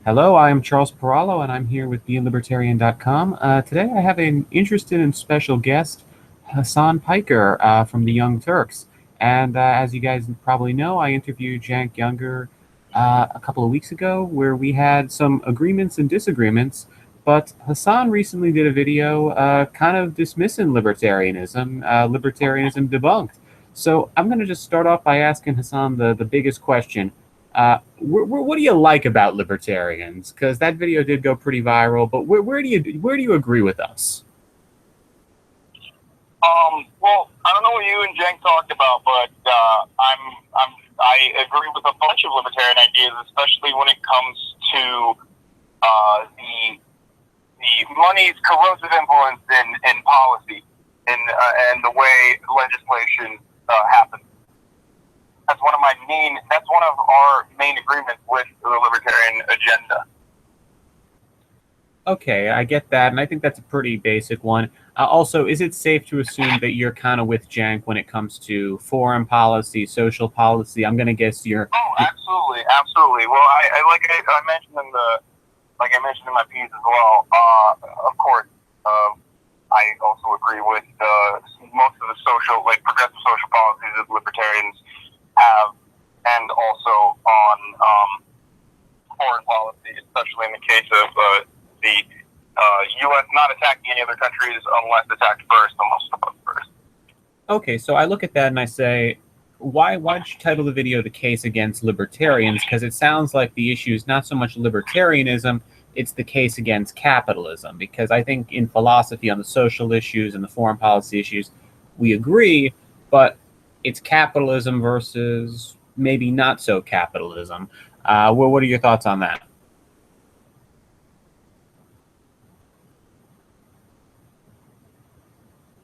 Hello, I'm Charles Perallo, and I'm here with libertarian.com. Today I have an interested and special guest, Hassan Piker from the Young Turks. And as you guys probably know, I interviewed Jank Younger a couple of weeks ago where we had some agreements and disagreements. But Hassan recently did a video kind of dismissing libertarianism, libertarianism debunked. So I'm going to just start off by asking Hassan the biggest question. What do you like about libertarians? Because that video did go pretty viral. But where do you agree with us? Well, I don't know what you and Jenk talked about, but I agree with a bunch of libertarian ideas, especially when it comes to the money's corrosive influence in policy and the way legislation happens. That's one of our main agreements with the libertarian agenda. Okay, I get that, and I think that's a pretty basic one. Also, is it safe to assume that you're kind of with Jank when it comes to foreign policy, social policy? I'm going to guess you're. Oh, absolutely, absolutely. Well, I mentioned in my piece as well. Of course, I also agree with most of the progressive social policies that libertarians have, and also on foreign policy, especially in the case of the U.S. not attacking any other countries unless attacked first, unless opposed first. Okay, so I look at that and I say, why'd you title the video "The Case Against Libertarians"? Because it sounds like the issue is not so much libertarianism, it's the case against capitalism. Because I think in philosophy on the social issues and the foreign policy issues, we agree, but it's capitalism versus maybe not so capitalism. What are your thoughts on that?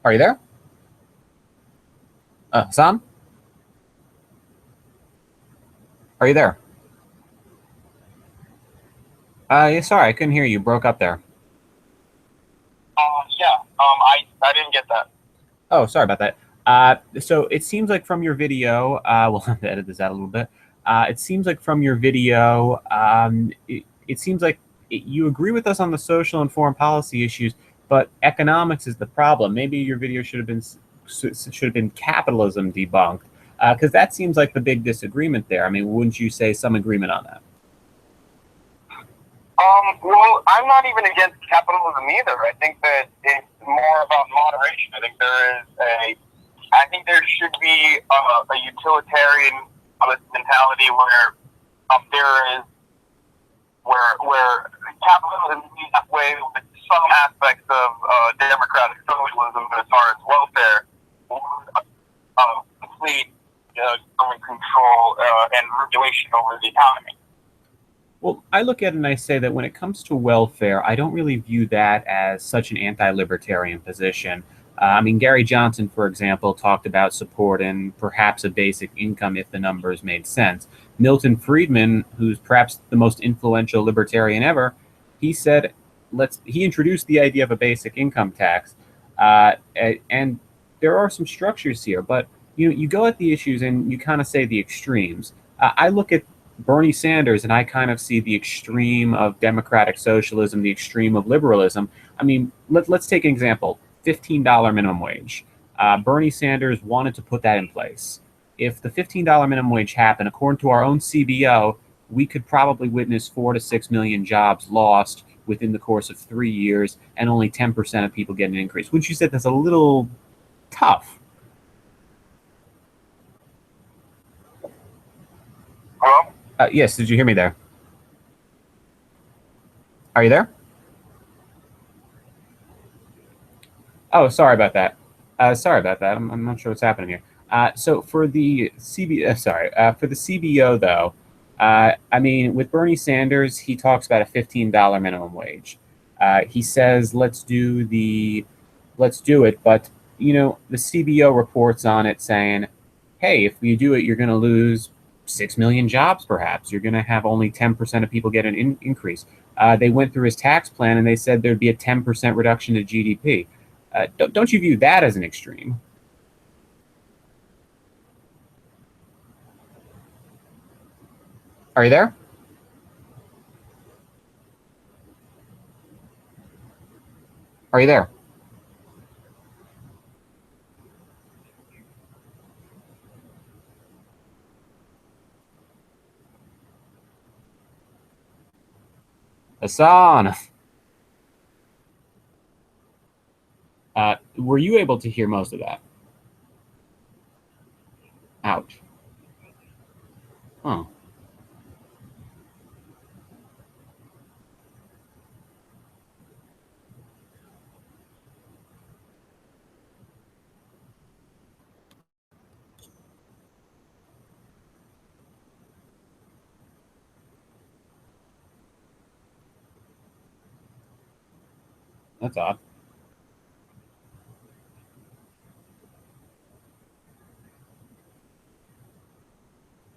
Are you there? Sam? Are you there? Yeah, sorry, I couldn't hear you. Broke up there. Yeah. I didn't get that. Oh, sorry about that. So it seems like from your video, we'll have to edit this out a little bit. It seems like from your video, it seems like you agree with us on the social and foreign policy issues, but economics is the problem. Maybe your video should have been capitalism debunked, because that seems like the big disagreement there. I mean, wouldn't you say some agreement on that? Well, I'm not even against capitalism either. I think that it's more about moderation. I think there should be a utilitarian mentality where capitalism is that way with some aspects of democratic socialism, but as far as welfare, complete government control and regulation over the economy. Well, I look at it and I say that when it comes to welfare, I don't really view that as such an anti-libertarian position. I mean, Gary Johnson, for example, talked about supporting perhaps a basic income if the numbers made sense. Milton Friedman, who's perhaps the most influential libertarian ever, he said, he introduced the idea of a basic income tax. And there are some structures here, but you go at the issues and you kind of say the extremes. I look at Bernie Sanders, and I kind of see the extreme of democratic socialism, the extreme of liberalism. I mean, let's take an example: $15 minimum wage. Bernie Sanders wanted to put that in place. If the $15 minimum wage happened, according to our own CBO, we could probably witness 4 to 6 million jobs lost within the course of 3 years, and only 10% of people get an increase. Wouldn't you say that's a little tough? Hello? Yes, did you hear me there? Are you there? Oh, sorry about that. Sorry about that. I'm not sure what's happening here. So for the for the CBO though, I mean, with Bernie Sanders, he talks about a $15 minimum wage. He says let's do it, but the CBO reports on it saying, hey, if you do it, you're going to lose 6 million jobs, perhaps. You're going to have only 10% of people get an increase. They went through his tax plan and they said there'd be a 10% reduction to GDP. Don't you view that as an extreme? Are you there? Are you there? Hassan, were you able to hear most of that? Ouch. Oh, that's odd.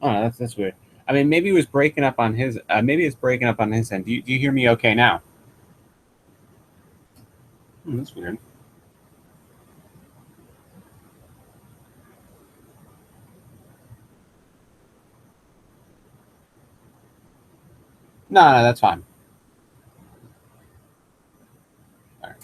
Oh, that's weird. I mean, maybe it was breaking up on his. Maybe it's breaking up on his end. Do you hear me okay now? That's weird. No, no, that's fine. All right.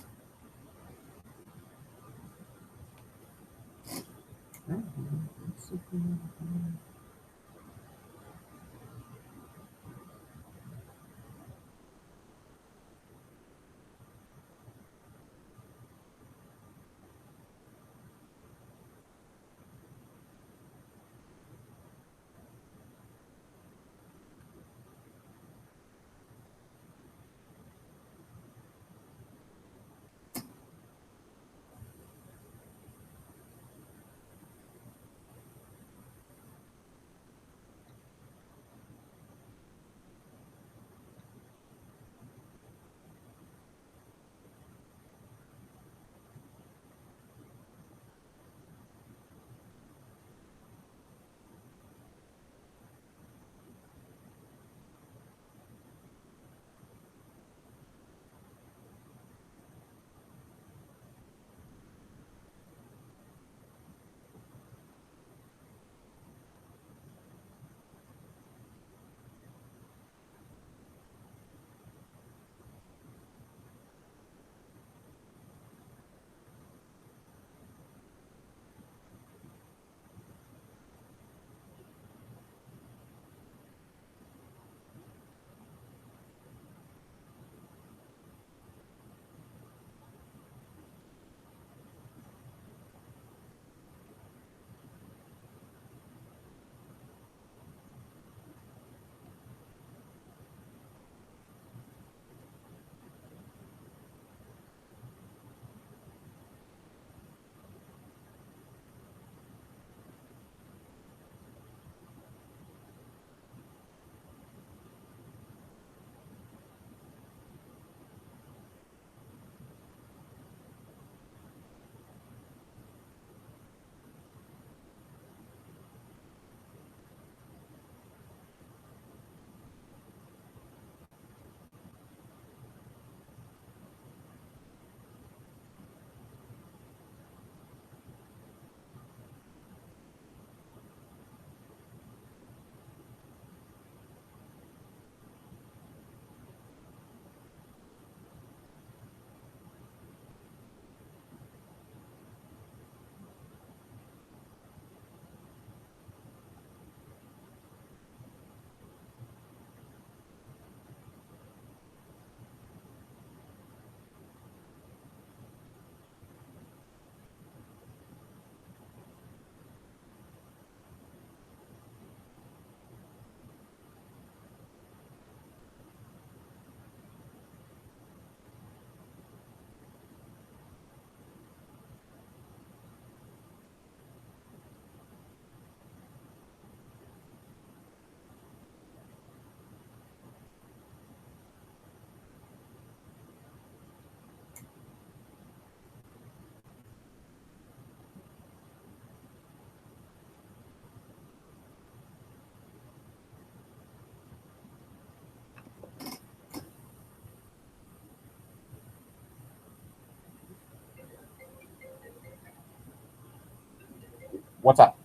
What's up?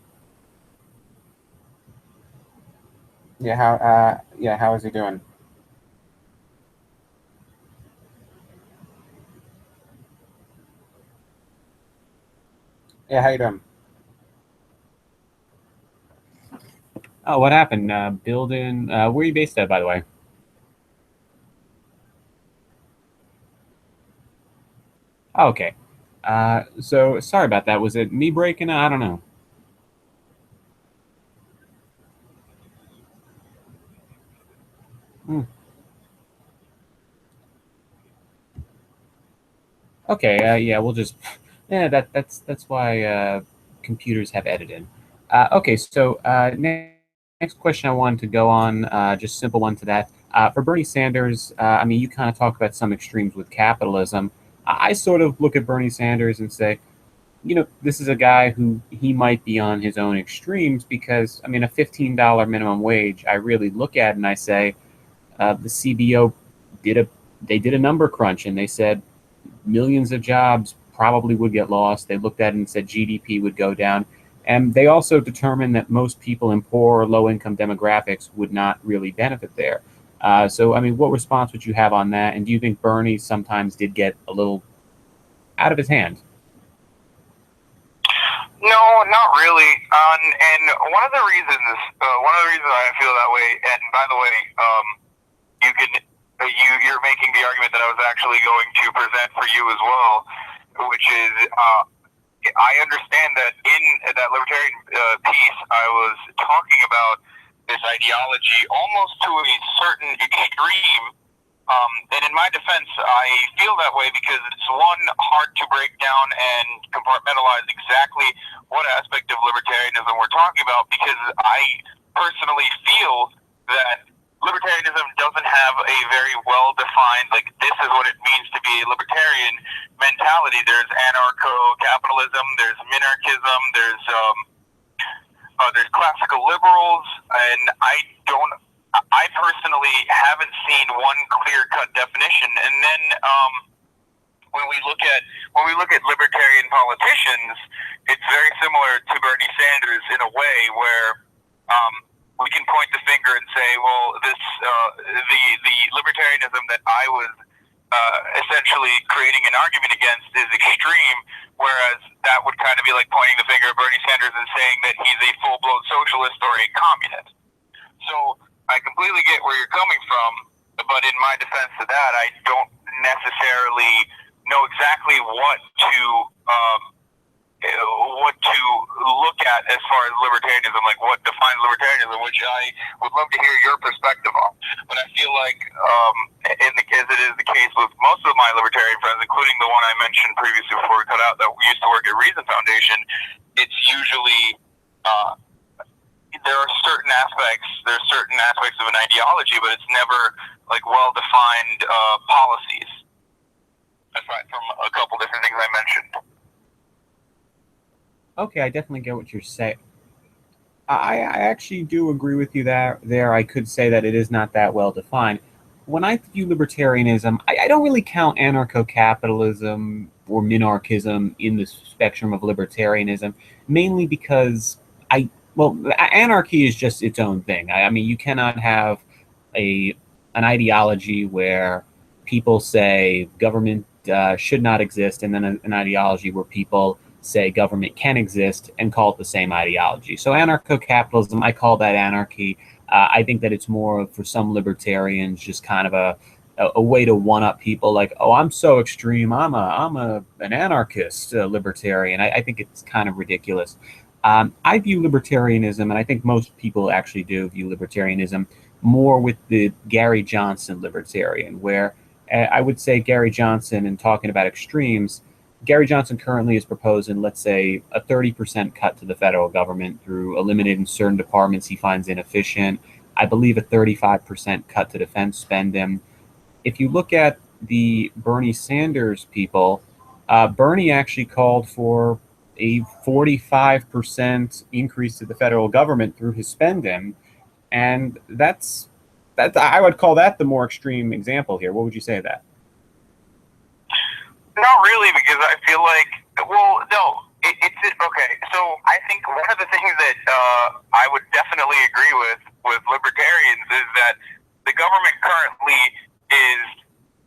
Yeah, how is he doing? Yeah, how you doing? Oh, what happened? Building. Where are you based at, by the way? Oh, okay. So sorry about that. Was it me breaking? I don't know. Hmm. Okay. Yeah, we'll just. Yeah, that's why computers have edited. Okay. So next question I wanted to go on. Just simple one to that. For Bernie Sanders, I mean, you kind of talk about some extremes with capitalism. I sort of look at Bernie Sanders and say, this is a guy who he might be on his own extremes because, I mean, a $15 minimum wage, I really look at and I say, the CBO did a they did a number crunch and they said millions of jobs probably would get lost. They looked at it and said GDP would go down. And they also determined that most people in poor or low income demographics would not really benefit there. So, I mean, what response would you have on that? And do you think Bernie sometimes did get a little out of his hand? No, not really. And one of the reasons I feel that way, and by the way, you can you're making the argument that I was actually going to present for you as well, which is I understand that in that libertarian piece, I was talking about this ideology almost to a certain extreme. And in my defense, I feel that way because it's one, hard to break down and compartmentalize exactly what aspect of libertarianism we're talking about because I personally feel that libertarianism doesn't have a very well defined, like, this is what it means to be a libertarian mentality. There's anarcho-capitalism, there's minarchism, there's classical liberals, and don't. I personally haven't seen one clear-cut definition. And then when we look at libertarian politicians, it's very similar to Bernie Sanders in a way where we can point the finger and say, well, the libertarianism that I was essentially creating an argument against is extreme, whereas that would kind of be like pointing the finger at Bernie Sanders and saying that he's a full-blown socialist or a communist. So I completely get where you're coming from, but in my defense of that, I don't necessarily know exactly what to look at as far as libertarianism, like what defines libertarianism, which I would love to hear your perspective on. But I feel like, as it is the case with most of my libertarian friends, including the one I mentioned previously before we cut out that used to work at Reason Foundation, it's usually there's certain aspects of an ideology, but it's never like well defined policies. Aside from a couple different things I mentioned. Okay, I definitely get what you're saying. I actually do agree with you there. I could say that it is not that well defined. When I view libertarianism, I don't really count anarcho-capitalism or minarchism in the spectrum of libertarianism, mainly because anarchy is just its own thing. I mean, you cannot have a an ideology where people say government should not exist, and then an ideology where people say government can exist and call it the same ideology. So anarcho-capitalism, I call that anarchy. I think that it's more for some libertarians just kind of a way to one up people, like, oh, I'm so extreme, I'm an anarchist libertarian. I think it's kind of ridiculous. I view libertarianism, and I think most people actually do view libertarianism more with the Gary Johnson libertarian, where I would say Gary Johnson, in talking about extremes, Gary Johnson currently is proposing, let's say, a 30% cut to the federal government through eliminating certain departments he finds inefficient. I believe a 35% cut to defense spending. If you look at the Bernie Sanders people, Bernie actually called for a 45% increase to the federal government through his spending, and that I would call that the more extreme example here. What would you say to that? Not really, because I feel like, well, no, it's okay. So I think one of the things that I would definitely agree with libertarians is that the government currently is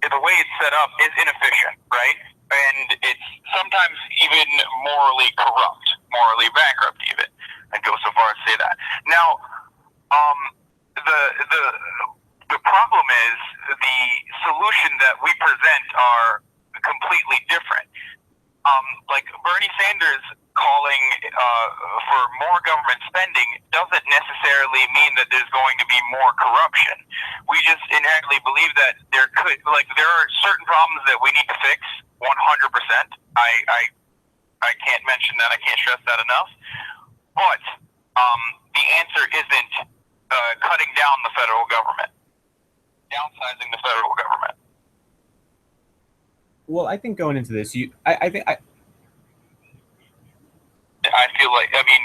the way it's set up is inefficient, right? And it's sometimes even morally corrupt, morally bankrupt even. I'd go so far as to say that. Now, the problem is the solution that we present are completely different. Like Bernie Sanders calling for more government spending doesn't necessarily mean that there's going to be more corruption. We just inherently believe that there are certain problems that we need to fix 100%. I can't mention that. I can't stress that enough. But the answer isn't cutting down the federal government, downsizing the federal government. Well, I think going into this, I feel like, I mean,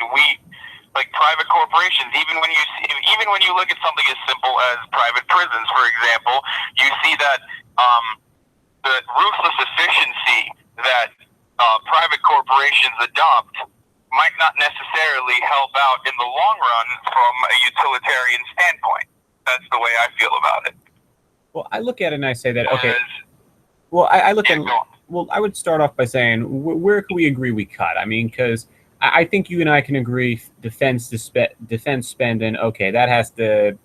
like private corporations, even when you look at something as simple as private prisons, for example, you see that the ruthless efficiency that private corporations adopt might not necessarily help out in the long run from a utilitarian standpoint. That's the way I feel about it. Well, I look at it and I say that, okay. Well, I look at, well, I would start off by saying, where can we agree we cut? I mean, because I think you and I can agree defense spending, okay, that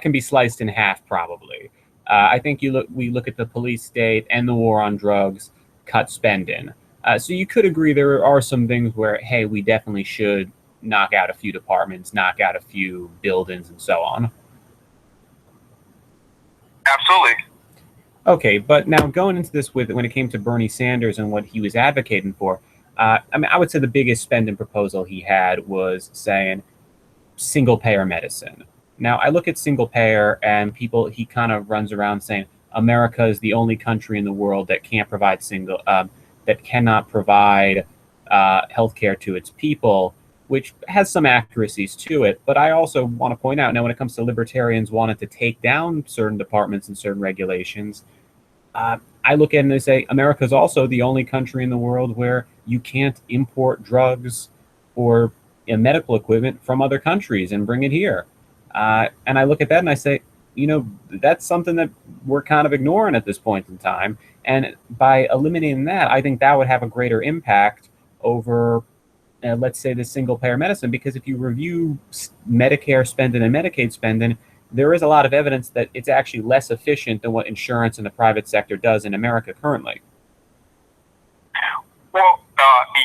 can be sliced in half probably. I think we look at the police state and the war on drugs, cut spending. So you could agree there are some things where, hey, we definitely should knock out a few departments, knock out a few buildings and so on. Absolutely. Okay, but now going into this when it came to Bernie Sanders and what he was advocating for, I mean, I would say the biggest spending proposal he had was saying single-payer medicine. Now, I look at single-payer and he kind of runs around saying America is the only country in the world that can't provide that cannot provide healthcare to its people, which has some accuracies to it. But I also want to point out now when it comes to libertarians wanting to take down certain departments and certain regulations, I look at it and I say America is also the only country in the world where you can't import drugs or medical equipment from other countries and bring it here. And I look at that and I say, you know, that's something that we're kind of ignoring at this point in time. And by eliminating that, I think that would have a greater impact over, let's say, the single-payer medicine. Because if you review Medicare spending and Medicaid spending, there is a lot of evidence that it's actually less efficient than what insurance in the private sector does in America currently. Well,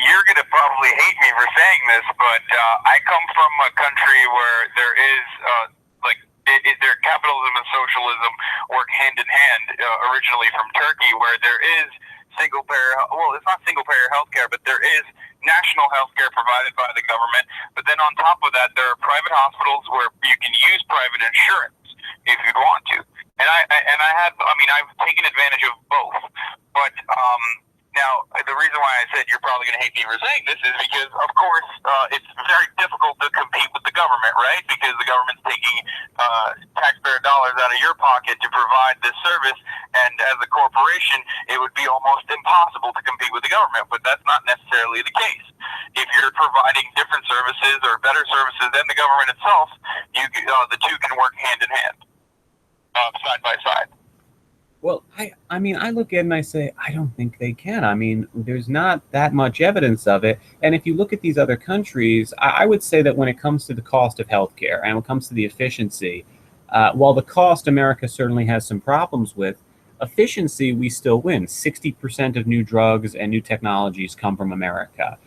you're going to probably hate me for saying this, but I come from a country where there is, their capitalism and socialism work hand in hand, originally from Turkey, where there is single-payer, well, it's not single-payer healthcare, but there is national healthcare provided by the government. But then on top of that, there are private hospitals where you can use private insurance if you'd want to. And I've taken advantage of both. But now, the reason why I said you're probably going to hate me for saying this is because, of course, it's very difficult to compete with the government, right? Because the government's taking taxpayer dollars out of your pocket to provide this service, and as a corporation, it would be almost impossible to compete with the government, but that's not necessarily the case. If you're providing different services or better services than the government itself, the two can work hand in hand, side by side. Well, I mean, I look at it and I say, I don't think they can. I mean, there's not that much evidence of it. And if you look at these other countries, I would say that when it comes to the cost of healthcare and when it comes to the efficiency, while the cost America certainly has some problems with, efficiency, we still win. 60% of new drugs and new technologies come from America.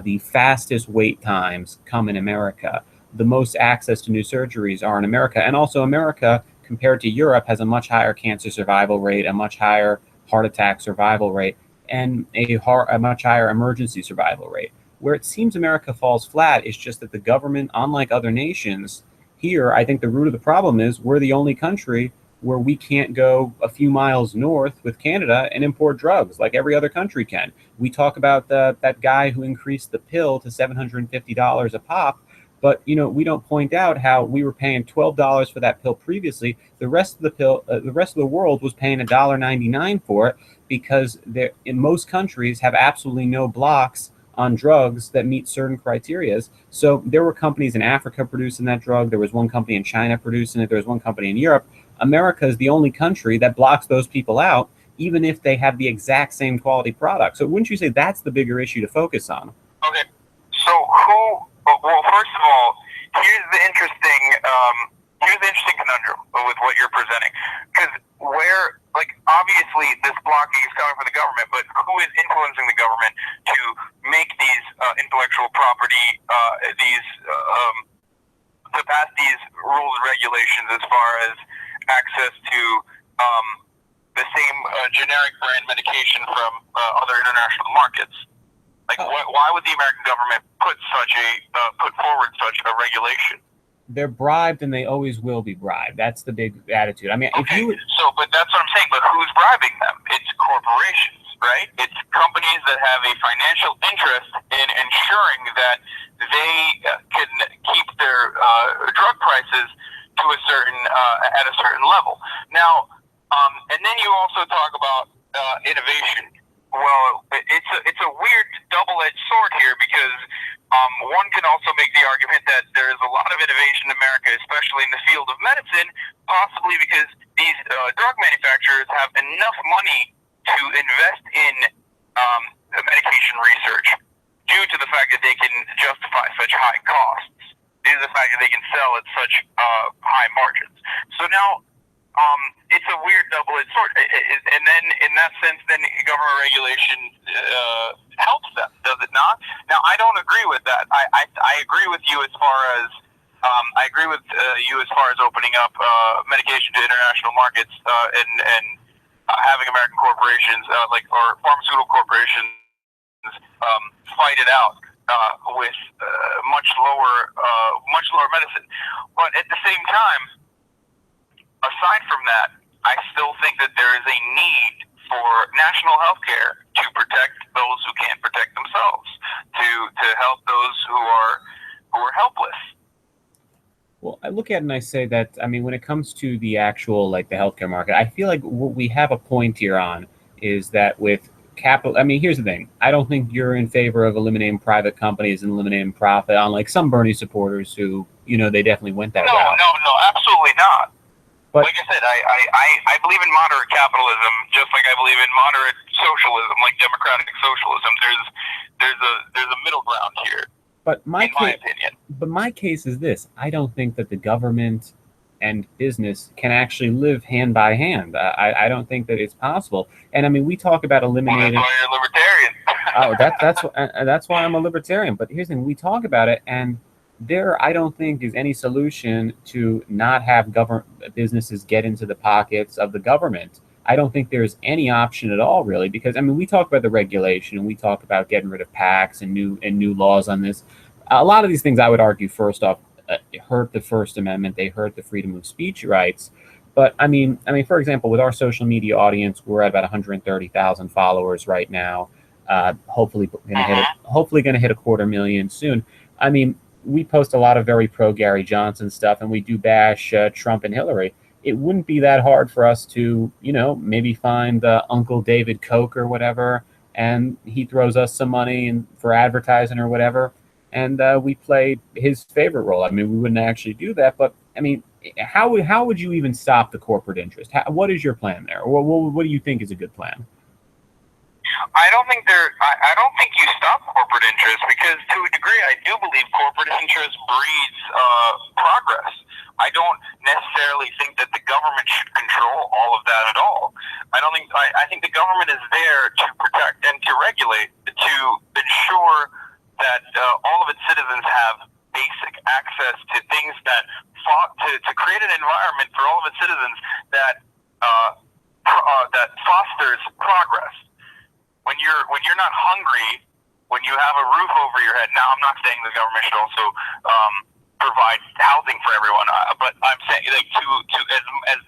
The fastest wait times come in America. The most access to new surgeries are in America. And also America, compared to Europe, has a much higher cancer survival rate, a much higher heart attack survival rate, and a much higher emergency survival rate. Where it seems America falls flat is just that the government, unlike other nations, here, I think the root of the problem is we're the only country where we can't go a few miles north with Canada and import drugs like every other country can. We talk about that guy who increased the pill to $750 a pop, but you know, we don't point out how we were paying $12 for that pill previously. The rest of the world was paying $1.99 for it because in most countries have absolutely no blocks on drugs that meet certain criteria. So there were companies in Africa producing that drug. There was one company in China producing it. There was one company in Europe. America is the only country that blocks those people out, even if they have the exact same quality product. So wouldn't you say that's the bigger issue to focus on? Okay, so well, first of all, here's the interesting, conundrum with what you're presenting, because obviously this blocking is coming from the government, but who is influencing the government to make these intellectual property, to pass these rules and regulations as far as access to the same generic brand medication from other international markets? Why would the American government put forward such a regulation? They're bribed, and they always will be bribed. That's the big attitude. I mean, but that's what I'm saying. But who's bribing them? It's corporations, right? It's companies that have a financial interest in ensuring that they can keep their drug prices to at a certain level. Now, and then you also talk about innovation. Well, it's a weird double-edged sword here, because one can also make the argument that there is a lot of innovation in America, especially in the field of medicine, possibly because these drug manufacturers have enough money to invest in medication research due to the fact that they can justify such high costs, due to the fact that they can sell at such high margins. So now, it's a weird double-edged sword, and then in that sense, then government regulation helps them, does it not? Now, I don't agree with that. I agree with you as far as opening up medication to international markets and having American corporations or pharmaceutical corporations fight it out with much lower medicine. But at the same time, aside from that, I still think that there is a need for national health care to protect those who can't protect themselves, to help those who are helpless. Well, I look at it and I say that, I mean, when it comes to the actual, the healthcare market, I feel like what we have a point here on is that with capital, I mean, here's the thing. I don't think you're in favor of eliminating private companies and eliminating profit, unlike some Bernie supporters who, they definitely went that route. No, absolutely not. But, like I said, I believe in moderate capitalism, just like I believe in moderate socialism, like democratic socialism. There's a middle ground here. But my opinion. But my case is this: I don't think that the government and business can actually live hand by hand. I don't think that it's possible. And I mean, we talk about eliminating. Well, that's why you're a libertarian. That's why I'm a libertarian. But here's the thing: we talk about it, and there, I don't think, is any solution to not have businesses get into the pockets of the government. I don't think there's any option at all, really, because, I mean, we talk about the regulation and we talk about getting rid of PACs and new laws on this. A lot of these things, I would argue, first off, hurt the First Amendment. They hurt the freedom of speech rights. But I mean, for example, with our social media audience, we're at about 130,000 followers right now. Hopefully going to hit 250,000 soon. I mean, we post a lot of very pro Gary Johnson stuff, and we do bash Trump and Hillary. It wouldn't be that hard for us to, maybe find Uncle David Koch or whatever, and he throws us some money for advertising or whatever, and we play his favorite role. I mean, we wouldn't actually do that, but I mean, how would you even stop the corporate interest? What is your plan there? Or what do you think is a good plan? I don't think you stop corporate interest, because to a degree I do believe corporate interest breeds progress. I don't necessarily think that the government should control all of that at all. I think the government is there to protect and to regulate, to ensure that all of its citizens have basic access to things that to create an environment for all of its citizens that fosters progress. When you're not hungry, when you have a roof over your head. Now, I'm not saying the government should also provide housing for everyone, but I'm saying to as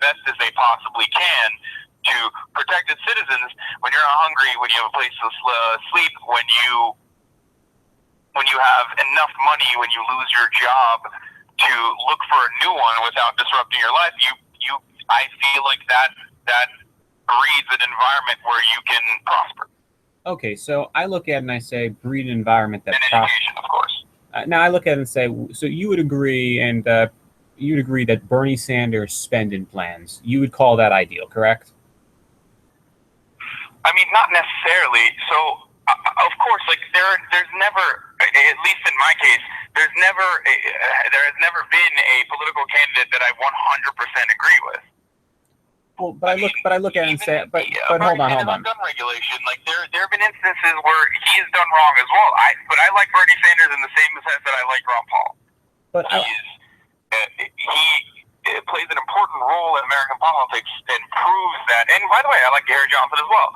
best as they possibly can to protect its citizens. When you're not hungry, when you have a place to sleep, when you have enough money, when you lose your job, to look for a new one without disrupting your life, I feel like that breeds an environment where you can prosper. Okay, so I look at it and I say breed an environment that education, of course. Now I look at it and say, so you would agree, and you'd agree that Bernie Sanders' spending plans, you would call that ideal, correct? I mean, not necessarily. So, of course, like there's never, at least in my case, there has never been a political candidate that I 100% agree with. Well, but I look at it and say, but hold on. Gun regulation, like there have been instances where he's done wrong as well. But I like Bernie Sanders in the same sense that I like Ron Paul. But he plays an important role in American politics and proves that. And by the way, I like Gary Johnson as well,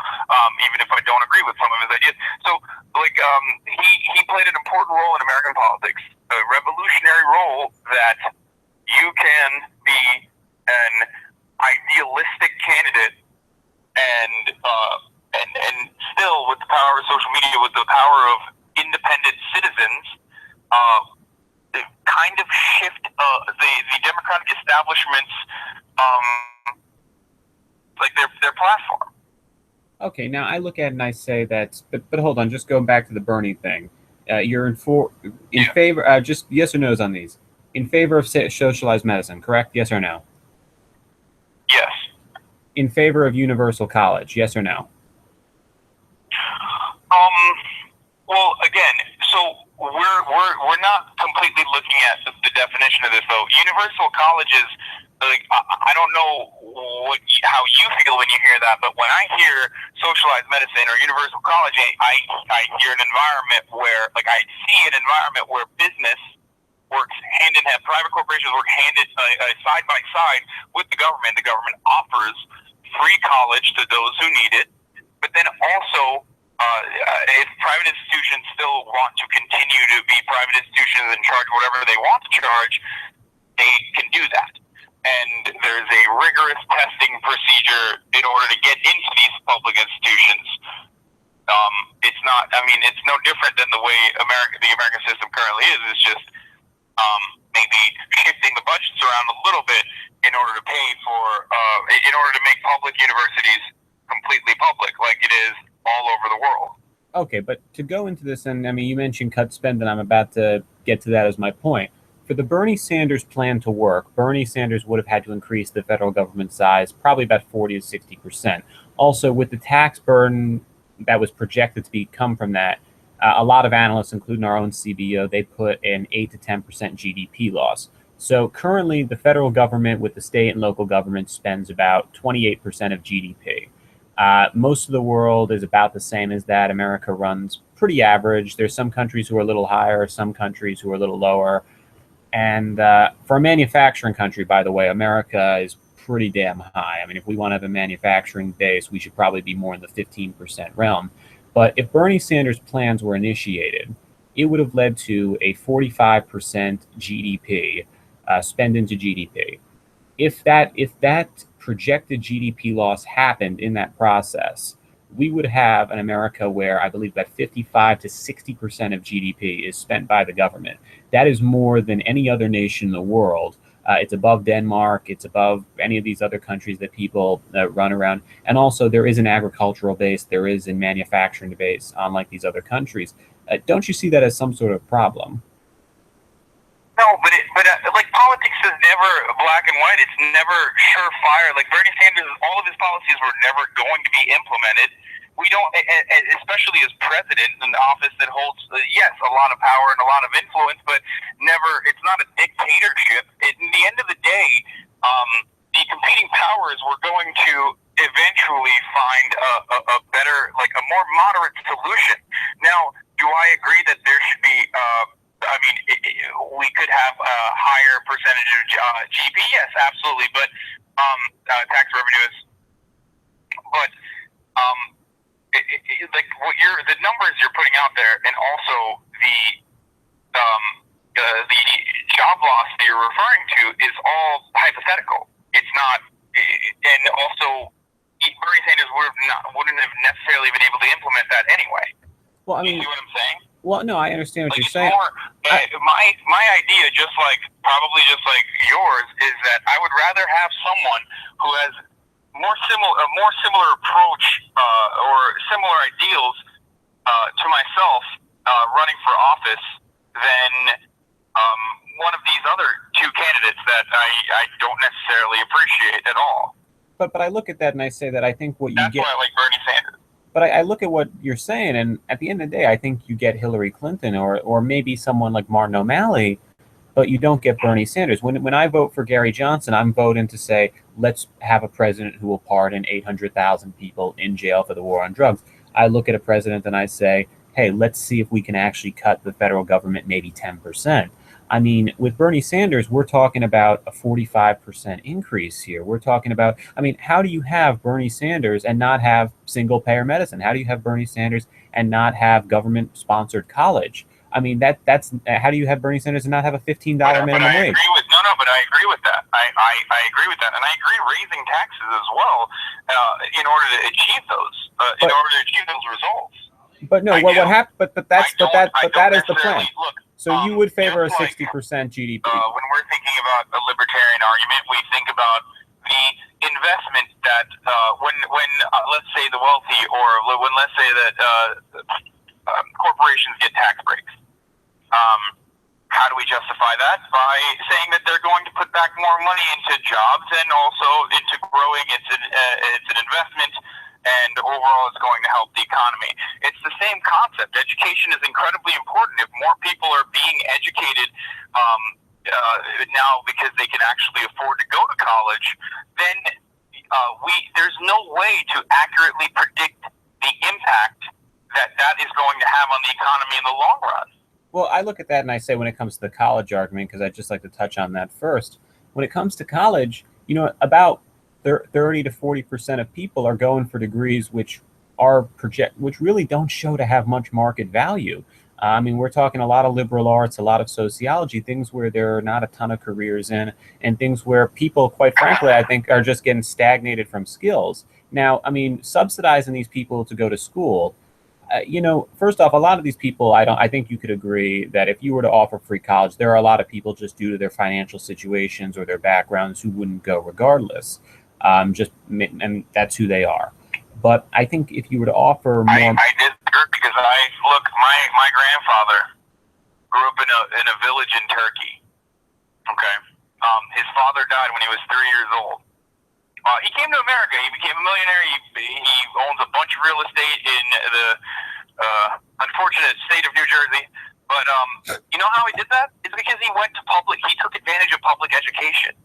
even if I don't agree with some of his ideas. So, like, he played an important role in American politics, a revolutionary role that you can be an idealistic candidate and still, with the power of social media, with the power of independent citizens, kind of shift the democratic establishment's like their platform. Okay, now I look at it and I say that, but hold on, just going back to the Bernie thing, you're in favor, just yes or no's on these, in favor of socialized medicine, correct? Yes or no? Yes. In favor of universal college, yes or no? Well, again, so we're not completely looking at the definition of this, though. Universal colleges, like I don't know how you feel when you hear that, but when I hear socialized medicine or universal college, I hear an environment where, like, I see an environment where business works hand in hand, private corporations work side by side with the government. The government offers free college to those who need it, but then also, if private institutions still want to continue to be private institutions and charge whatever they want to charge, they can do that. And there's a rigorous testing procedure in order to get into these public institutions. It's not, I mean, it's no different than the way the American system currently is. It's just maybe shifting the budgets around a little bit in order to pay for, in order to make public universities completely public, like it is all over the world. Okay, but to go into this, and I mean, you mentioned cut spend, and I'm about to get to that as my point. For the Bernie Sanders plan to work, Bernie Sanders would have had to increase the federal government size probably about 40 to 60%. Also, with the tax burden that was projected to come from that, a lot of analysts, including our own CBO, they put an 8 to 10% GDP loss. So currently, the federal government with the state and local government spends about 28% of GDP. Most of the world is about the same as that. America runs pretty average. There's some countries who are a little higher, some countries who are a little lower. And for a manufacturing country, by the way, America is pretty damn high. I mean, if we want to have a manufacturing base, we should probably be more in the 15% realm. But if Bernie Sanders' plans were initiated, it would have led to a 45% GDP spend into GDP. If that projected GDP loss happened in that process, we would have an America where I believe that 55 to 60% of GDP is spent by the government. That is more than any other nation in the world. It's above Denmark. It's above any of these other countries that people run around. And also, there is an agricultural base. There is a manufacturing base, unlike these other countries. Don't you see that as some sort of problem? No, but like politics is never black and white. It's never surefire. Like Bernie Sanders, all of his policies were never going to be implemented. We don't, especially as president in the office that holds, yes, a lot of power and a lot of influence, but never. It's not a dictatorship. At the end of the day, the competing powers were going to eventually find a better, like a more moderate solution. Now, do I agree that there should be? I mean, we could have a higher percentage of GDP. Yes, absolutely. But tax revenues. But like the numbers you're putting out there, and also the job loss that you're referring to is all hypothetical. It's not, and also Bernie Sanders wouldn't have necessarily been able to implement that anyway. Well, I mean, you see what I'm saying? Well, no, I understand what like you're saying. My idea, probably just like yours, is that I would rather have someone who has a more similar approach or similar ideals to myself running for office than one of these other two candidates that I don't necessarily appreciate at all. But I look at that and I say that I think what you That's why I like Bernie Sanders. But I look at what you're saying, and at the end of the day, I think you get Hillary Clinton or maybe someone like Martin O'Malley, but you don't get Bernie Sanders. When I vote for Gary Johnson, I'm voting to say, let's have a president who will pardon 800,000 people in jail for the war on drugs. I look at a president and I say, hey, let's see if we can actually cut the federal government maybe 10%. I mean, with Bernie Sanders, we're talking about a 45% increase here. We're talking about, I mean, how do you have Bernie Sanders and not have single payer medicine? How do you have Bernie Sanders and not have government sponsored college? I mean, that's how do you have Bernie Sanders and not have a $15 minimum wage? But I agree with that. I agree with that, and I agree raising taxes as well in order to achieve those results. But no, what happened? But that is the plan. Look, so you would favor a 60% GDP. When we're thinking about a libertarian argument, we think about the investment that when let's say the wealthy, or when let's say that corporations get tax breaks. How do we justify that? By saying that they're going to put back more money into jobs and also into growing. It's an investment, and overall it's going to help the economy. It's the same concept. Education is incredibly important. If more people are being educated now because they can actually afford to go to college, then there's no way to accurately predict the impact that is going to have on the economy in the long run. Well, I look at that and I say, when it comes to the college argument, because I'd just like to touch on that first. When it comes to college, about 30 to 40% of people are going for degrees which really don't show to have much market value. I mean, we're talking a lot of liberal arts, a lot of sociology, things where there are not a ton of careers in, and things where people, quite frankly, I think are just getting stagnated from skills. Now, I mean, subsidizing these people to go to school, first off, a lot of these people, I think you could agree that if you were to offer free college, there are a lot of people just due to their financial situations or their backgrounds who wouldn't go regardless. And that's who they are. But I think if you were to offer more, I disagree, because my grandfather grew up in a village in Turkey. Okay, his father died when he was 3 years old. He came to America. He became a millionaire. He owns a bunch of real estate in the unfortunate state of New Jersey. But you know how he did that? It's because he took advantage of public education.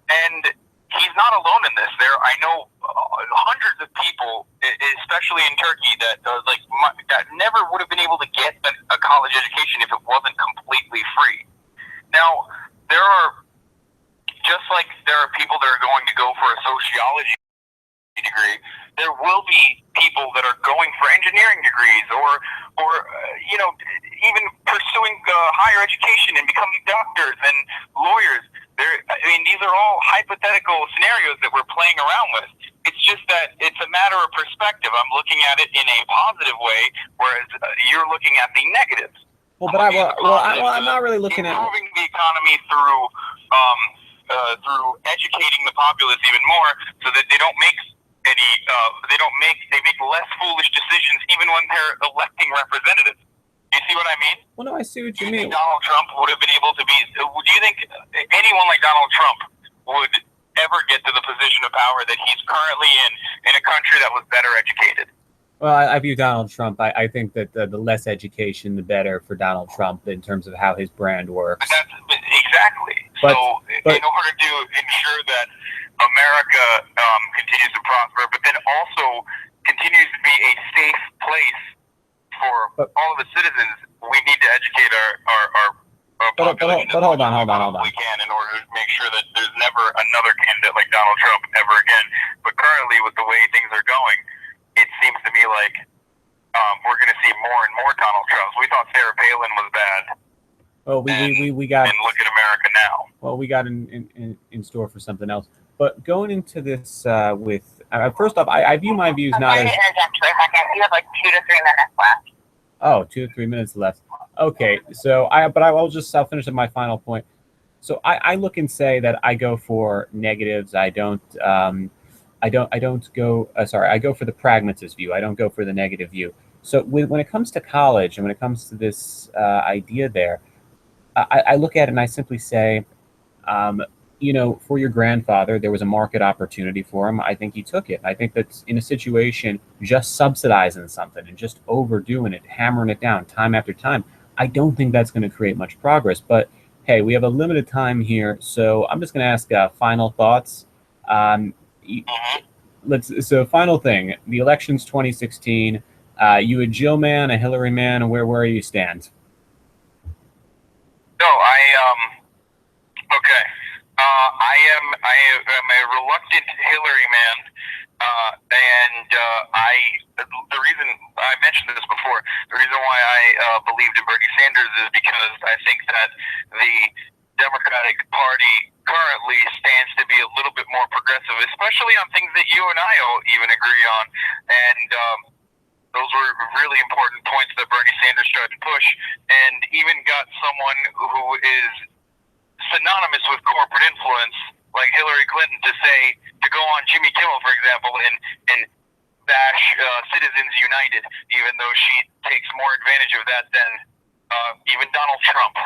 And he's not alone in this. I know hundreds of people, especially in Turkey, that never would have been able to get a college education if it wasn't completely free. Now, just like there are people that are going to go for a sociology degree, there will be people that are going for engineering degrees or even pursuing higher education and becoming doctors and lawyers. These are all hypothetical scenarios that we're playing around with. It's just that it's a matter of perspective. I'm looking at it in a positive way, whereas you're looking at the negatives. Well, but I'm not really looking at improving the economy through educating the populace even more, so that they don't make they make less foolish decisions even when they're electing representatives. Do you see what I mean? Well, no, I see what you mean. mean. Donald Trump would have been able to be. Do you think anyone like Donald Trump would ever get to the position of power that he's currently in a country that was better educated? Well, I view Donald Trump. I think that the less education, the better for Donald Trump in terms of how his brand works. Exactly. But in order to ensure that America continues to prosper, but then also continues to be a safe place for all of the citizens, we need to educate our population. But hold on. We can, in order to make sure that there's never another candidate like Donald Trump ever again. But currently, with the way things are going, it seems to me like we're going to see more and more Donald Trumps. We thought Sarah Palin was bad. Well, we got, and look at America now. Well, we got in store for something else. But going into this with first off, I view my views not as. You have like 2 to 3 minutes left. Oh, 2 to 3 minutes left. Okay, so I'll finish at my final point. So I look and say that I go for negatives. I go for the pragmatist view. I don't go for the negative view. So when it comes to college and when it comes to this idea there, I look at it and I simply say, for your grandfather, there was a market opportunity for him. I think he took it. I think that's in a situation just subsidizing something and just overdoing it, hammering it down time after time. I don't think that's going to create much progress. But hey, we have a limited time here, so I'm just going to ask final thoughts. Um, so final thing, the elections 2016. You a Jill man, a Hillary man, where you stand? No, okay. I am a reluctant Hillary man, and the reason I mentioned this before, the reason why I believed in Bernie Sanders is because I think that the Democratic Party currently stands to be a little bit more progressive, especially on things that you and I even agree on, and those were really important points that Bernie Sanders tried to push, and even got someone who is synonymous with corporate influence, like Hillary Clinton, to go on Jimmy Kimmel, for example, and bash Citizens United, even though she takes more advantage of that than even Donald Trump.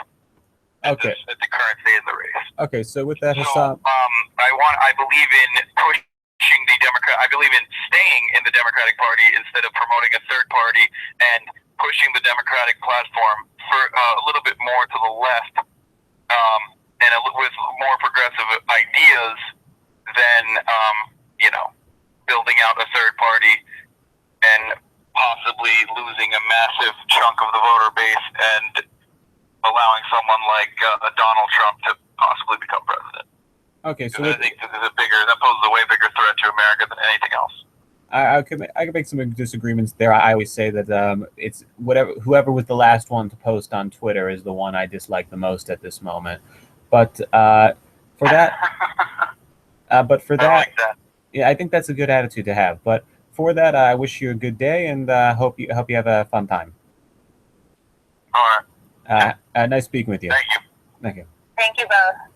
Okay. At the current state of the race. Okay, so with that, Hassan, I believe in pushing the Democrat. I believe in staying in the Democratic Party instead of promoting a third party and pushing the Democratic platform for a little bit more to the left, and with more progressive ideas than building out a third party and possibly losing a massive chunk of the voter base and allowing someone like Donald Trump to possibly become president. Okay, so I think that poses a way bigger threat to America than anything else. I could make some disagreements there. I always say that it's whoever was the last one to post on Twitter is the one I dislike the most at this moment. But for that, I like that. Yeah, I think that's a good attitude to have. But for that, I wish you a good day and hope you have a fun time. All right. Nice speaking with you. Thank you. Thank you. Thank you both.